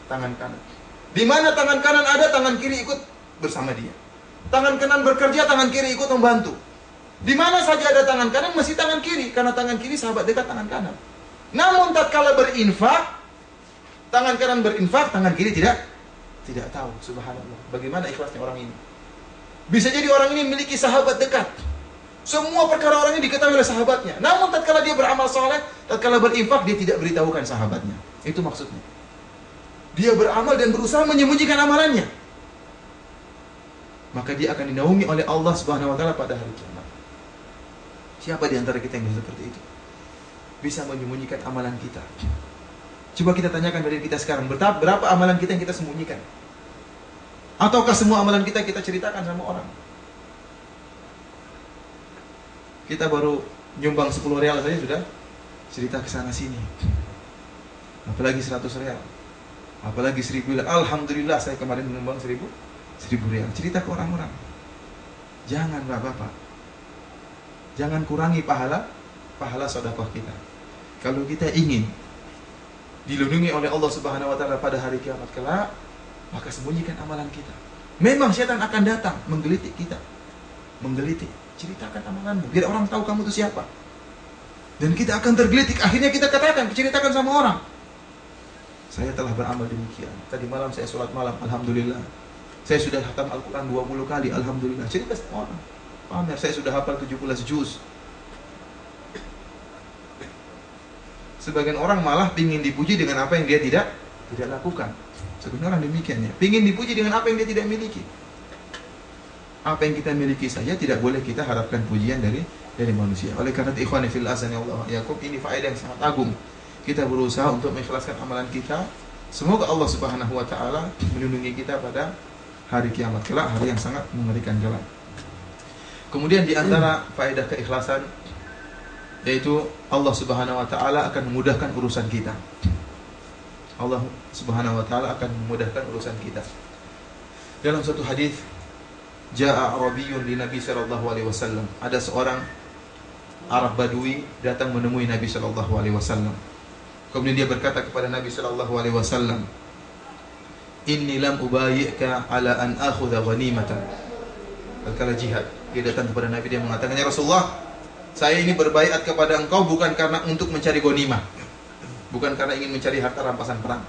tangan kanan. Di mana tangan kanan ada, tangan kiri ikut bersama dia. Tangan kanan bekerja, tangan kiri ikut membantu. Di mana saja ada tangan kanan, mesti tangan kiri, karena tangan kiri sahabat dekat tangan kanan. Namun tatkala berinfak, tangan kanan berinfak, tangan kiri tidak tahu. Subhanallah. Bagaimana ikhlasnya orang ini? Bisa jadi orang ini memiliki sahabat dekat. Semua perkara orang ini diketahui oleh sahabatnya. Namun tatkala dia beramal soleh, tatkala berinfak, dia tidak beritahukan sahabatnya. Itu maksudnya. Dia beramal dan berusaha menyembunyikan amalannya. Maka dia akan dinaungi oleh Allah Subhanahu wa taala pada hari kiamat. Siapa di antara kita yang bisa seperti itu? Bisa menyembunyikan amalan kita. Coba kita tanyakan dari kita sekarang, berapa amalan kita yang kita sembunyikan? Ataukah semua amalan kita ceritakan sama orang? Kita baru nyumbang 10 real saja sudah cerita ke sana sini. Apalagi 100 real. Apalagi 1000 real. Alhamdulillah saya kemarin menyumbang 1000 real. Cerita ke orang-orang. Jangan Bapak. Jangan kurangi pahala sedekah kita. Kalau kita ingin dilindungi oleh Allah Subhanahu wa taala pada hari kiamat kelak, maka sembunyikan amalan kita. Memang setan akan datang menggelitik kita. Menggelitik, ceritakan amalanmu biar orang tahu kamu itu siapa. Dan kita akan tergelitik, akhirnya kita ceritakan sama orang. Saya telah beramal demikian. Tadi malam saya sholat malam, alhamdulillah. Saya sudah khatam Al-Quran 20 kali, alhamdulillah. Cerita sama orang. Pamer, saya sudah hafal 17 juz. Sebagian orang malah ingin dipuji dengan apa yang dia tidak lakukan. Sebenarnya orang demikian ya. Ingin dipuji dengan apa yang dia tidak miliki. Apa yang kita miliki saja tidak boleh kita harapkan pujian dari manusia. Oleh karena itu ikhwani fil azani Allah yakum, ini faedah yang sangat agung. Kita berusaha untuk mengikhlaskan amalan kita. Semoga Allah Subhanahu wa taala melindungi kita pada hari kiamat kelak, hari yang sangat mengerikan kelak. Kemudian di antara faedah keikhlasan yaitu Allah Subhanahu wa taala akan memudahkan urusan kita. Allah Subhanahu wa taala akan memudahkan urusan kita. Dalam satu hadis, jaa Arabiyyun li Nabi sallallahu alaihi wasallam. Ada seorang Arab Badui datang menemui Nabi sallallahu alaihi wasallam. Kemudian dia berkata kepada Nabi sallallahu alaihi wasallam, "Inni lam ubayyika ala an akhudha ghanimatan." Berkala jihad, dia datang kepada Nabi, dia mengatakan, "Ya Rasulullah, saya ini berbaiat kepada engkau bukan karena untuk mencari ghanimah, bukan karena ingin mencari harta rampasan perang.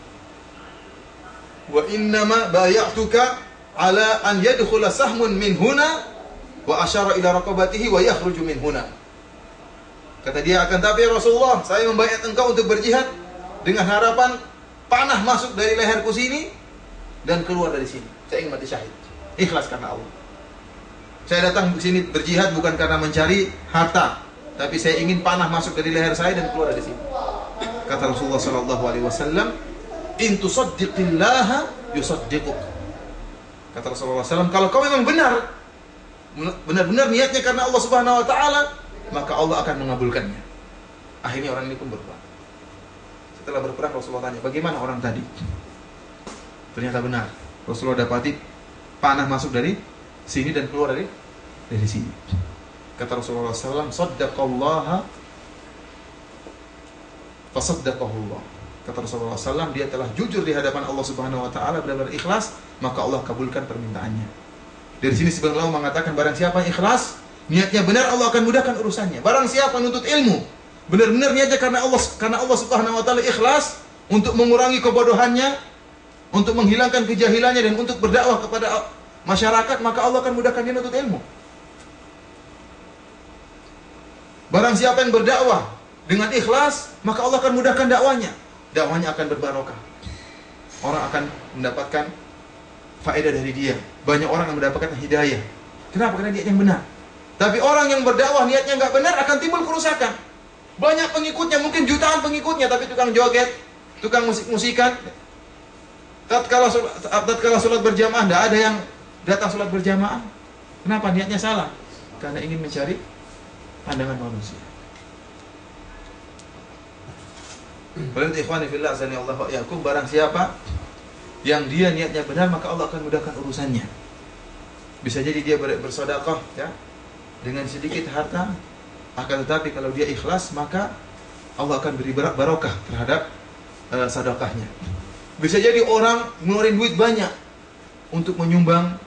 Wa innama bay'atuka ala an yadkhula sahmun min huna wa asyara ila raqabatihi wa yakhruju min huna." Kata dia, akan tapi ya Rasulullah, saya membaiat engkau untuk berjihad dengan harapan panah masuk dari leherku sini dan keluar dari sini. Saya ingin mati syahid. Ikhlas karena Allah. Saya datang ke sini berjihad bukan karena mencari harta, tapi saya ingin panah masuk dari leher saya dan keluar dari sini. Kata Rasulullah sallallahu alaihi wasallam, "In tusaddiqillaha yusaddiquk." Kata Rasulullah SAW, kalau kau memang benar-benar niatnya karena Allah Subhanahu wa taala, maka Allah akan mengabulkannya. Akhirnya orang ini pun berperang. Setelah berperang, Rasulullah tanya, bagaimana orang tadi? Ternyata benar. Rasulullah dapati panah masuk dari sini dan keluar dari sini. Kata Rasulullah SAW, saddaqallaha fasaddaqahullah. Kata Rasulullah SAW, dia telah jujur di hadapan Allah Subhanahu wa taala, benar-benar ikhlas, maka Allah kabulkan permintaannya. Dari sini sebagian ulama mengatakan, barang siapa yang ikhlas, niatnya benar, Allah akan mudahkan urusannya. Barang siapa menuntut ilmu, benar-benar niatnya karena Allah Subhanahu wa taala, ikhlas untuk mengurangi kebodohannya, untuk menghilangkan kejahilannya, dan untuk berdakwah kepada masyarakat, maka Allah akan mudahkan dia menuntut ilmu. Barang siapa yang berdakwah dengan ikhlas, maka Allah akan mudahkan dakwanya. Dakwanya akan berbarokah. Orang akan mendapatkan faedah dari dia. Banyak orang yang mendapatkan hidayah. Kenapa? Karena niatnya yang benar. Tapi orang yang berdakwah niatnya nggak benar, akan timbul kerusakan. Banyak pengikutnya, mungkin jutaan pengikutnya, tapi tukang joget, tukang musik-musikan. Tatkala sholat berjamaah, tidak ada yang datang sholat berjamaah. Kenapa? Niatnya salah. Karena ingin mencari pandangan manusia. Berarti ikhwani fillah azani Allah wa iyyakum, barang siapa yang dia niatnya benar, maka Allah akan mudahkan urusannya. Bisa jadi dia bersedekah ya, dengan sedikit harta, akan tetapi kalau dia ikhlas, maka Allah akan beri barokah terhadap sedekahnya. Bisa jadi orang ngeluarin duit banyak untuk menyumbang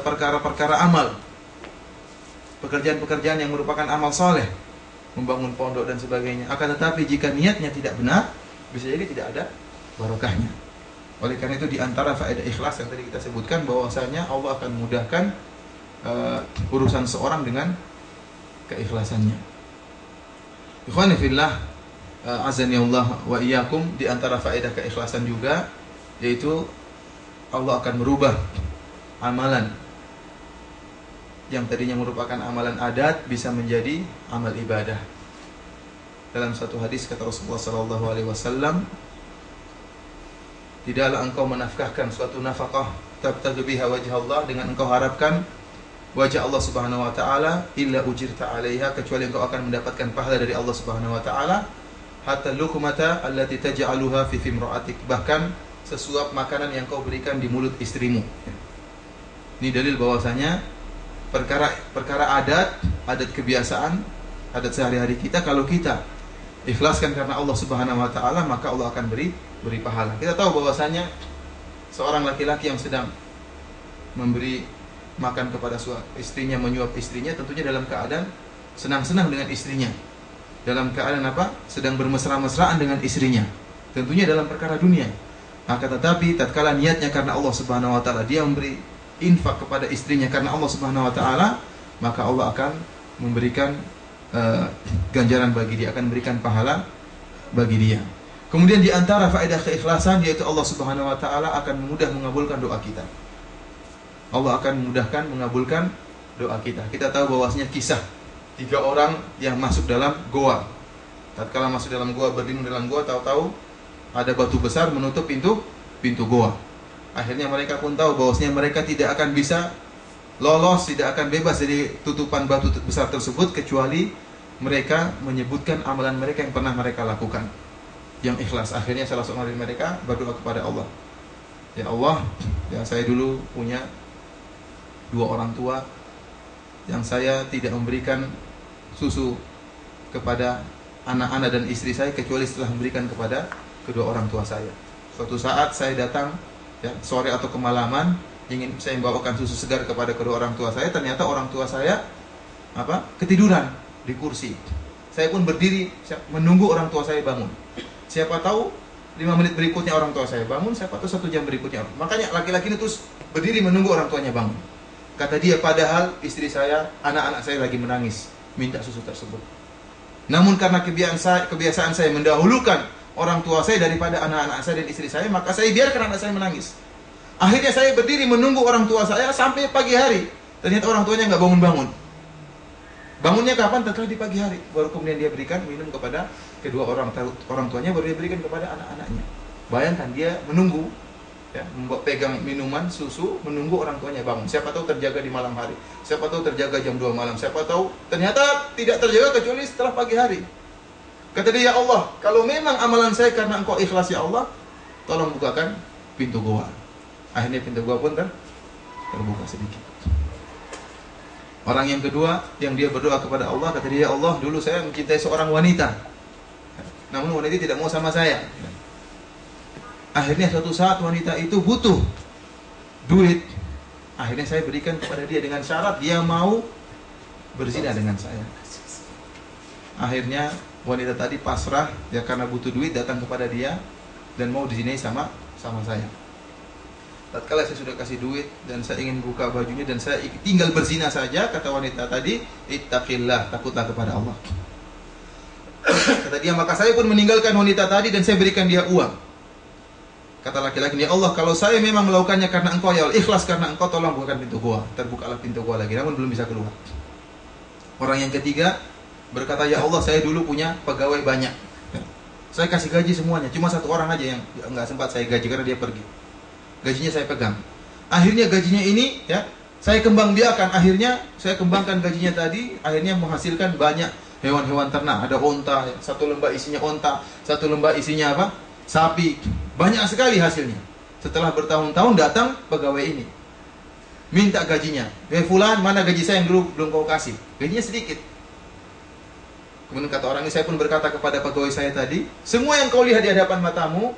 perkara-perkara amal, pekerjaan-pekerjaan yang merupakan amal soleh, membangun pondok dan sebagainya. Akan tetapi jika niatnya tidak benar, bisa jadi tidak ada barokahnya. Oleh karena itu di antara faedah ikhlas yang tadi kita sebutkan, bahwasanya Allah akan memudahkan urusan seorang dengan keikhlasannya. Ikhwani fillah, azani Allah wa iyyakum, di antara faedah keikhlasan juga yaitu Allah akan merubah amalan yang tadinya merupakan amalan adat bisa menjadi amal ibadah. Dalam satu hadis kata Rasulullah sallallahu alaihi wasallam, tidaklah engkau menafkahkan suatu nafkah tabtaghi biha wajh Allah, dengan engkau harapkan wajah Allah Subhanahu wa taala, illa ujirta 'alaiha, kecuali engkau akan mendapatkan pahala dari Allah Subhanahu wa taala, hatta luqmata allati taj'aluha fi fimra'atik, bahkan sesuap makanan yang kau berikan di mulut istrimu. Ini dalil bahwasanya perkara adat kebiasaan, adat sehari-hari kita, kalau kita ikhlaskan karena Allah Subhanahu wa taala, maka Allah akan beri pahala. Kita tahu bahwasanya seorang laki-laki yang sedang memberi makan kepada istrinya, menyuap istrinya, tentunya dalam keadaan senang-senang dengan istrinya. Dalam keadaan apa? Sedang bermesra-mesraan dengan istrinya. Tentunya dalam perkara dunia. Akan tetapi tatkala niatnya karena Allah Subhanahu wa taala, dia memberi infak kepada istrinya karena Allah Subhanahu wa taala, maka Allah akan memberikan ganjaran bagi dia, akan memberikan pahala bagi dia. Kemudian di antara faedah keikhlasan yaitu Allah Subhanahu wa taala akan mudah mengabulkan doa kita. Allah akan memudahkan mengabulkan doa kita. Kita tahu bahwasanya kisah 3 orang yang masuk dalam goa. Tatkala masuk dalam goa, berlindung dalam goa, tahu-tahu ada batu besar menutup pintu goa. Akhirnya mereka pun tahu bahwasanya mereka tidak akan bisa lolos, tidak akan bebas dari tutupan batu besar tersebut kecuali mereka menyebutkan amalan mereka yang pernah mereka lakukan yang ikhlas. Akhirnya salah seorang dari mereka berdoa kepada Allah, ya Allah, ya saya dulu punya 2 orang tua yang saya tidak memberikan susu kepada anak-anak dan istri saya kecuali setelah memberikan kepada kedua orang tua saya. Suatu saat saya datang, ya, sore atau kemalaman, ingin saya membawakan susu segar kepada kedua orang tua saya, ternyata orang tua saya ketiduran di kursi. Saya pun berdiri menunggu orang tua saya bangun. Siapa tahu 5 menit berikutnya orang tua saya bangun, siapa tahu 1 jam berikutnya. Makanya laki-laki ini terus berdiri menunggu orang tuanya bangun. Kata dia, padahal istri saya, anak-anak saya lagi menangis minta susu tersebut. Namun karena kebiasaan saya mendahulukan orang tua saya daripada anak-anak saya dan istri saya, maka saya biarkan anak saya menangis. Akhirnya saya berdiri menunggu orang tua saya sampai pagi hari. Ternyata orang tuanya nggak bangun-bangun. Bangunnya kapan? Tatkala di pagi hari. Baru kemudian dia berikan minum kepada kedua orang tuanya, baru dia berikan kepada anak-anaknya. Bayangkan dia menunggu, ya, pegang minuman susu, menunggu orang tuanya bangun. Siapa tahu terjaga di malam hari, siapa tahu terjaga jam 2 malam, siapa tahu ternyata tidak terjaga kecuali setelah pagi hari. Kata dia, ya Allah, kalau memang amalan saya karena engkau ikhlas ya Allah, tolong bukakan pintu goa. Akhirnya pintu goa pun terbuka sedikit. Orang yang kedua yang dia berdoa kepada Allah, kata dia, ya Allah, dulu saya mencintai seorang wanita, namun wanita tidak mau sama saya. Akhirnya suatu saat wanita itu butuh duit. Akhirnya saya berikan kepada dia dengan syarat dia mau berzina dengan saya. Akhirnya wanita tadi pasrah, ya, karena butuh duit datang kepada dia dan mau dizinai sama saya. Tatkala saya sudah kasih duit dan saya ingin buka bajunya dan saya tinggal berzina saja, kata wanita tadi, ittaqillah, takutlah kepada Allah. Kata dia, maka saya pun meninggalkan wanita tadi dan saya berikan dia uang. Kata laki-laki, ya Allah, kalau saya memang melakukannya karena engkau, ya Allah, ikhlas karena engkau, tolong bukakan pintu gua. Terbukalah pintu gua lagi, namun belum bisa keluar. Orang yang ketiga berkata, ya Allah, saya dulu punya pegawai banyak, saya kasih gaji semuanya, cuma 1 orang aja yang nggak sempat saya gaji karena dia pergi. Gajinya saya pegang. Akhirnya gajinya ini, ya, saya kembang biakan. Akhirnya saya kembangkan gajinya tadi, akhirnya menghasilkan banyak hewan-hewan ternak. Ada onta, 1 lembah isinya onta, 1 lembah isinya apa? Sapi. Banyak sekali hasilnya. Setelah bertahun-tahun datang pegawai ini, minta gajinya. Fulan, mana gaji saya yang dulu belum kau kasih? Gajinya sedikit. Kemudian kata orang ini, saya pun berkata kepada pegawai saya tadi, semua yang kau lihat di hadapan matamu